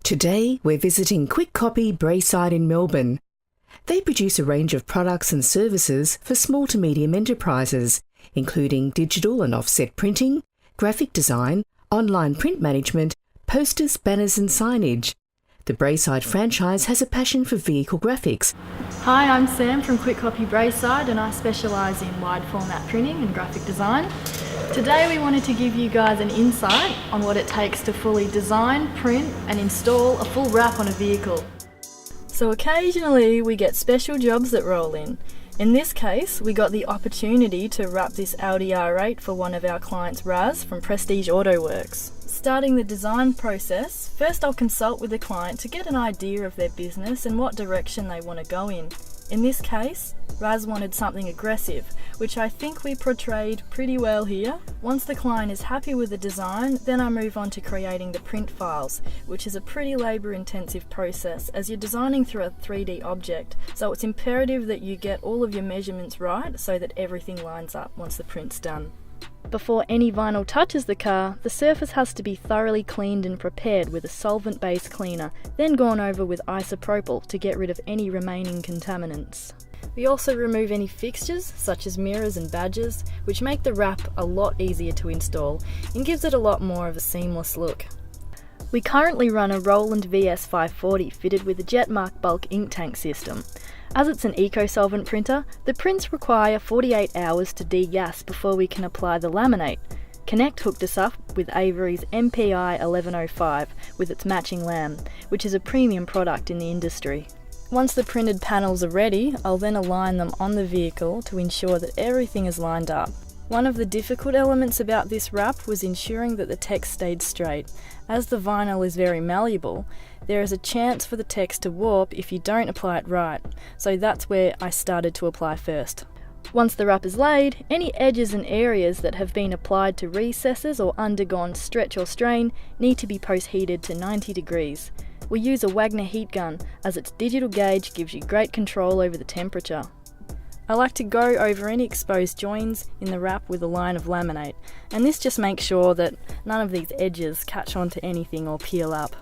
Today, we're visiting Kwik Kopy Braeside in Melbourne. They produce a range of products and services for small to medium enterprises, including digital and offset printing, graphic design, online print management, posters, banners and signage. The Braeside franchise has a passion for vehicle graphics. Hi, I'm Sam from Kwik Kopy Braeside and I specialise in wide format printing and graphic design. Today we wanted to give you guys an insight on what it takes to fully design, print and install a full wrap on a vehicle. So occasionally we get special jobs that roll in. In this case, we got the opportunity to wrap this Audi R8 for one of our clients, Raz, from Prestige Auto Works. Starting the design process, first I'll consult with the client to get an idea of their business and what direction they want to go in. In this case, Raz wanted something aggressive, which I think we portrayed pretty well here. Once the client is happy with the design, then I move on to creating the print files, which is a pretty labour-intensive process as you're designing through a 3D object, so it's imperative that you get all of your measurements right so that everything lines up once the print's done. Before any vinyl touches the car, the surface has to be thoroughly cleaned and prepared with a solvent-based cleaner, then gone over with isopropyl to get rid of any remaining contaminants. We also remove any fixtures, such as mirrors and badges, which make the wrap a lot easier to install and gives it a lot more of a seamless look. We currently run a Roland VS540 fitted with a Jetmark bulk ink tank system. As it's an eco-solvent printer, the prints require 48 hours to degas before we can apply the laminate. Connect hooked us up with Avery's MPI 1105 with its matching lamb, which is a premium product in the industry. Once the printed panels are ready, I'll then align them on the vehicle to ensure that everything is lined up. One of the difficult elements about this wrap was ensuring that the text stayed straight. As the vinyl is very malleable, there is a chance for the text to warp if you don't apply it right, so that's where I started to apply first. Once the wrap is laid, any edges and areas that have been applied to recesses or undergone stretch or strain need to be post-heated to 90 degrees. We use a Wagner heat gun as its digital gauge gives you great control over the temperature. I like to go over any exposed joins in the wrap with a line of laminate, and this just makes sure that none of these edges catch onto anything or peel up.